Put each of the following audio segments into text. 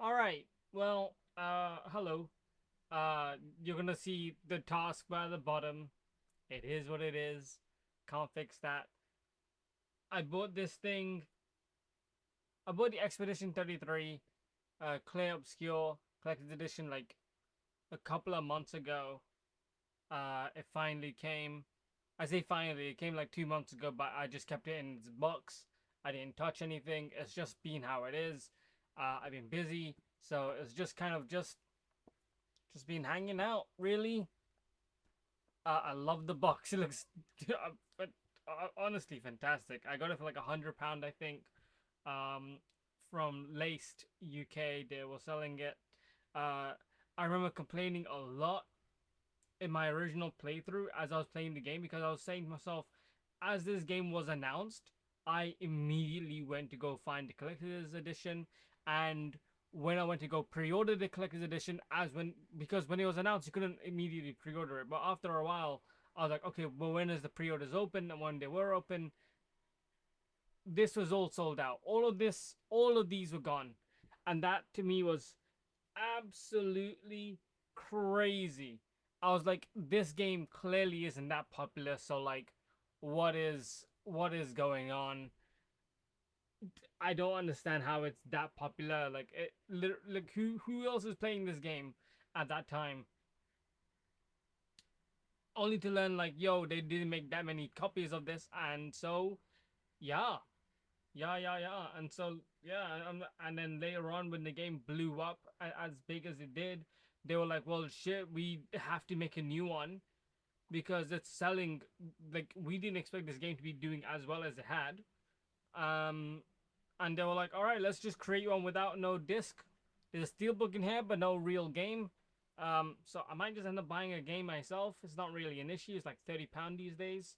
All right. Well, hello. You're gonna see the taskbar at the bottom. It is what it is. Can't fix that. I bought this thing. I bought the Expedition 33, Clear Obscure Collector's Edition like a couple of months ago. It finally came. I say finally, it came like 2 months ago, but I just kept it in its box. I didn't touch anything. It's just been how it is. I've been busy, so it's just kind of just been hanging out, really. I love the box. It looks, but honestly, fantastic. I got it for like £100, I think, um, from Laced UK. They were selling it. Uh, I remember complaining a lot in my original playthrough as I was playing the game because I was saying to myself, as this game was announced, I immediately went to go find the collector's edition, and when I went to go pre-order the collector's edition, as when because when it was announced, you couldn't immediately pre-order it. But after a while, I was like, okay, well, when is the pre-orders open? And when they were open, this was all sold out. All of these were gone, and that to me was absolutely crazy. I was like, this game clearly isn't that popular, so like, what is going on? I don't understand how it's that popular. Like, like who else is playing this game at that time? Only to learn like, yo, they didn't make that many copies of this, and so yeah, yeah. And so, yeah, and then later on, when the game blew up as big as it did, they were like, well, shit, we have to make a new one because it's selling. Like, we didn't expect this game to be doing as well as it had. Um, and they were like, all right, let's just create one without no disc. There's a steelbook in here, but no real game. So I might just end up buying a game myself. It's not really an issue. It's like £30 these days.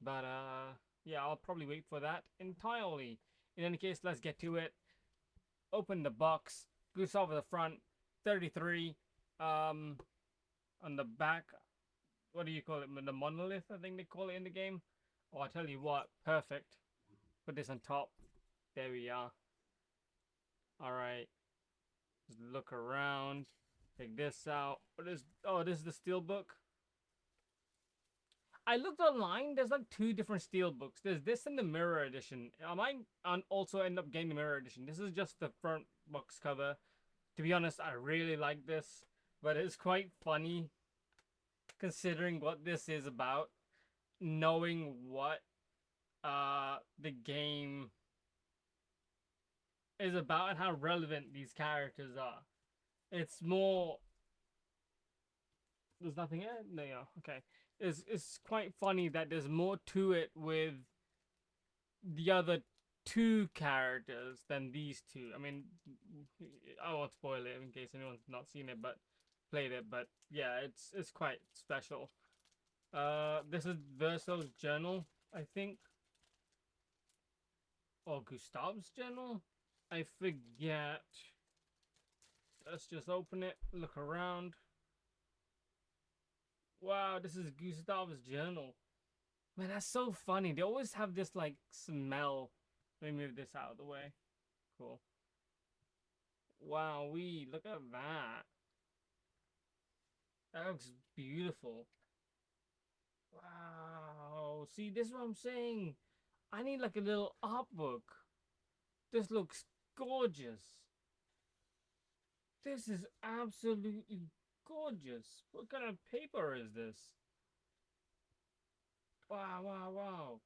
But yeah, I'll probably wait for that entirely. In any case, let's get to it. Open the box. Goose over the front. 33. Um, on the back. What do you call it? The monolith, I think they call it in the game. Oh, I tell you what, perfect. Put this on top. There we are. All right. Just look around. Take this out. What is? Oh, this is the steelbook. I looked online. There's like two different steelbooks. There's this and the mirror edition. I might also end up getting the mirror edition. This is just the front box cover. To be honest, I really like this, but it's quite funny considering what this is about, knowing what the game is about and how relevant these characters are. It's more. There's nothing here. No, yeah, okay. It's quite funny that there's more to it with the other two characters than these two. I mean, I won't spoil it in case anyone's not seen it, but played it. But yeah, it's quite special. This is Verso's journal, I think, or Gustav's journal. I forget. Let's just open it, look around. Wow, this is Gustav's journal. Man, that's so funny. They always have this like smell. Let me move this out of the way. Cool. Wow, we look at that. That looks beautiful. Wow. See, this is what I'm saying. I need like a little art book. This looks gorgeous. This is absolutely gorgeous. What kind of paper is this? Wow.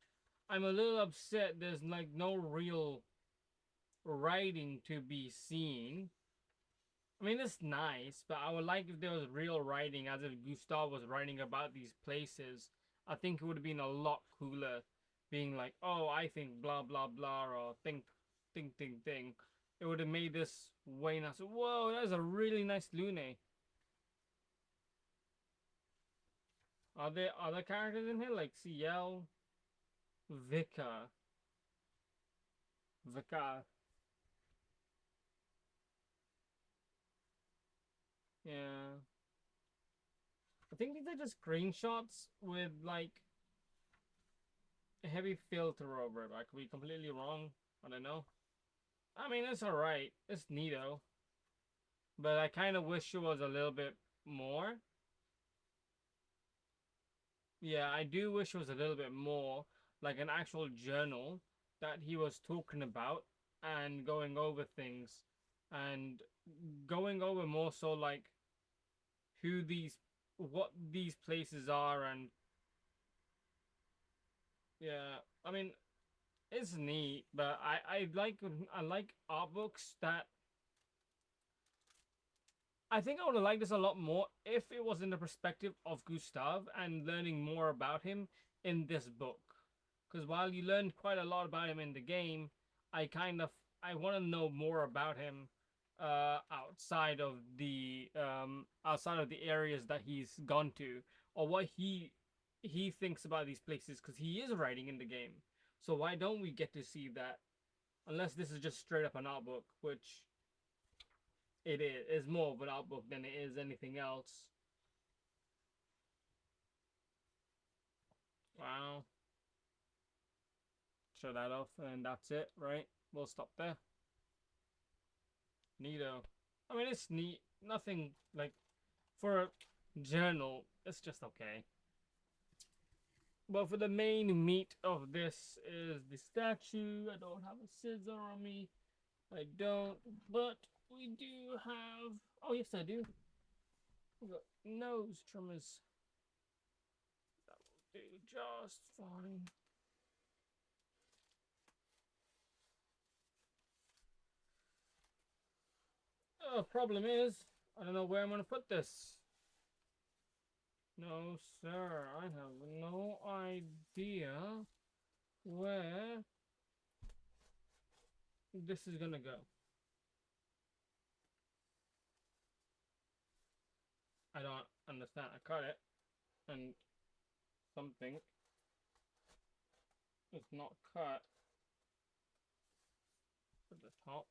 I'm a little upset there's like no real writing to be seen. I mean, it's nice, but I would like if there was real writing, as if Gustav was writing about these places. I think it would have been a lot cooler, being like, "Oh, I think blah blah blah," or "think." It would have made this way nicer. Whoa, that's a really nice Lune. Are there other characters in here like CL, Vika, Vika? Yeah, I think these are just screenshots with like a heavy filter over it. I could be completely wrong. I don't know. I mean, it's alright. It's neato. but I kind of wish it was a little bit more. Yeah, I do wish it was a little bit more like an actual journal that he was talking about and going over things and going over more so like who these what these places are. And yeah, I mean it's neat, but I like art books that I think I would have liked this a lot more if it was in the perspective of Gustav and learning more about him in this book. Because while you learned quite a lot about him in the game, I kind of I want to know more about him outside of the areas that he's gone to, or what he thinks about these places, because he is writing in the game. So why don't we get to see that? Unless this is just straight up an art book, which it is more of an art book than it is anything else. Wow. Show that off, and that's it, right? We'll stop there. Neato. I mean, it's neat. Nothing like for a journal. It's just okay. But for the main meat of this is the statue. I don't have a scissor on me. I don't. But we do have. Oh yes, I do. We got nose trimmers. That will do just fine. Problem is, I don't know where I'm gonna put this. No, sir, I have no idea where this is gonna go. I don't understand. I cut it, and something is not cut at the top.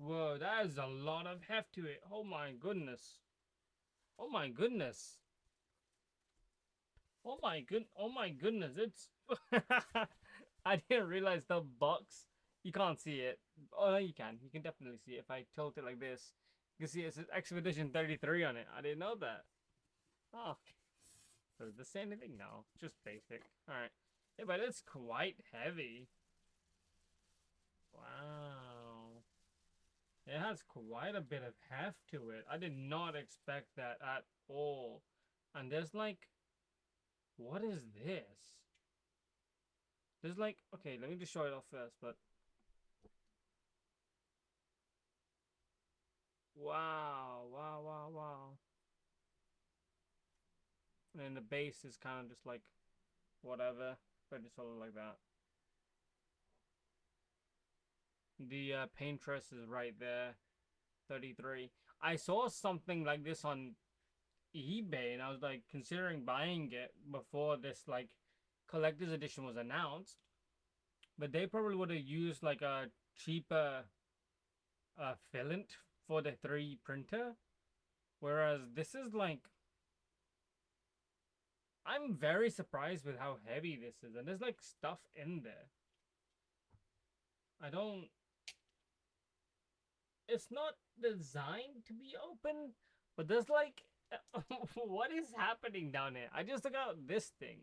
Whoa, that is a lot of heft to it. Oh my goodness. Oh my goodness. Oh my goodness. It's I didn't realize the box. You can't see it. Oh no, you can. You can definitely see it if I tilt it like this. You can see it says Expedition 33 on it. I didn't know that. Oh. So does this say anything? No. Just basic. Alright. Yeah, but it's quite heavy. Wow. It has quite a bit of heft to it. I did not expect that at all. And there's like, what is this? There's like, okay, let me just show it off first, but wow, wow, wow, wow. And then the base is kind of just like whatever, but it's all like that. The paintress is right there, 33. I saw something like this on eBay, and I was like considering buying it before this like collector's edition was announced. But they probably would have used like a cheaper filament for the 3 printer, whereas this is like I'm very surprised with how heavy this is, and there's like stuff in there. I don't. It's not designed to be open, but there's like, what is happening down here? I just took out this thing.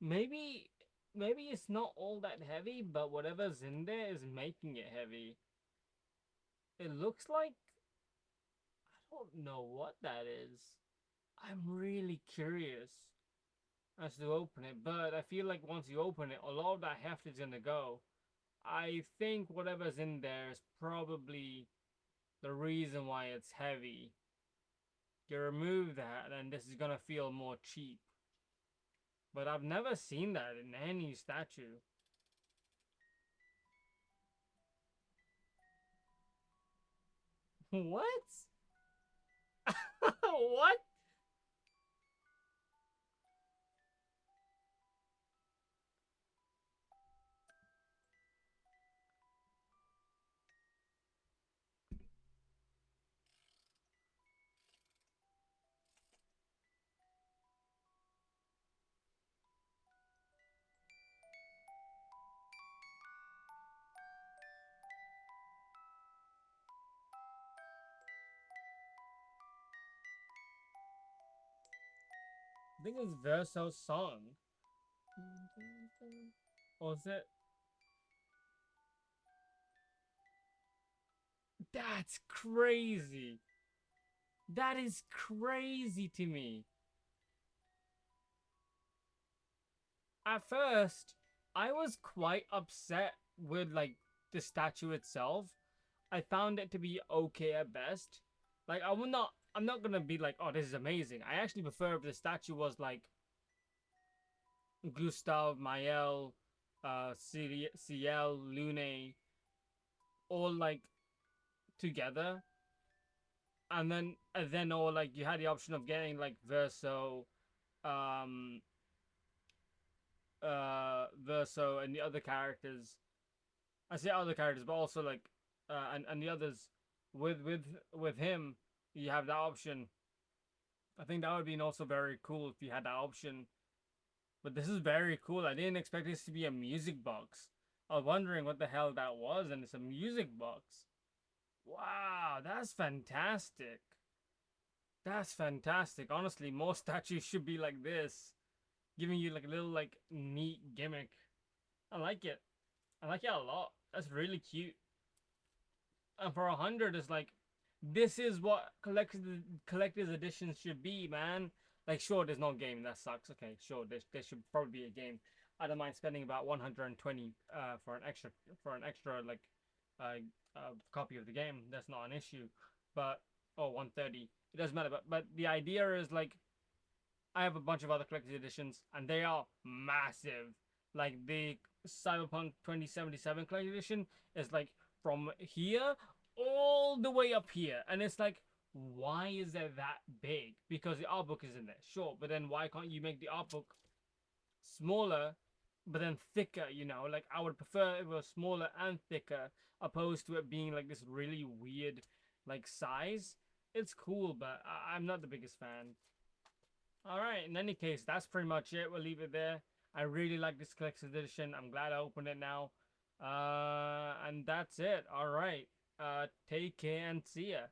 Maybe, maybe it's not all that heavy, but whatever's in there is making it heavy. It looks like I don't know what that is. I'm really curious as to open it, but I feel like once you open it, a lot of that heft is gonna go. I think whatever's in there is probably the reason why it's heavy. You remove that, and this is gonna feel more cheap. But I've never seen that in any statue. What? What? think it's Verso's song. Or is it? That's crazy. That is crazy to me. At first, I was quite upset with like the statue itself. I found it to be okay at best. Like I'm not gonna be like, oh, this is amazing. I actually prefer if the statue was like Gustav, Mael, CL, Lune, all like together, and then or like you had the option of getting like um, Verso, and the other characters. I say other characters, but also like, and the others with with him. You have that option. I think that would be also very cool if you had that option. But this is very cool. I didn't expect this to be a music box. I was wondering what the hell that was, and it's a music box. Wow, that's fantastic. That's fantastic. Honestly, more statues should be like this, giving you like a little like neat gimmick. I like it. I like it a lot. That's really cute. And for 100, it's like, this is what collector's editions should be, man. Like, sure, there's no game, that sucks. Okay, sure, there should probably be a game. I don't mind spending about 120 for an extra like uh, copy of the game. That's not an issue. But 130, it doesn't matter. But the idea is like, I have a bunch of other collector's editions, and they are massive. Like the Cyberpunk 2077 collector's edition is like from here all the way up here, and it's like, why is it that big? Because the art book is in there, sure, but then why can't you make the art book smaller, but then thicker? You know, like I would prefer it was smaller and thicker, opposed to it being like this really weird like size. It's cool, but I'm not the biggest fan. All right. In any case, that's pretty much it. We'll leave it there. I really like this collector's edition. I'm glad I opened it now. And that's it. All right. Take care and see ya.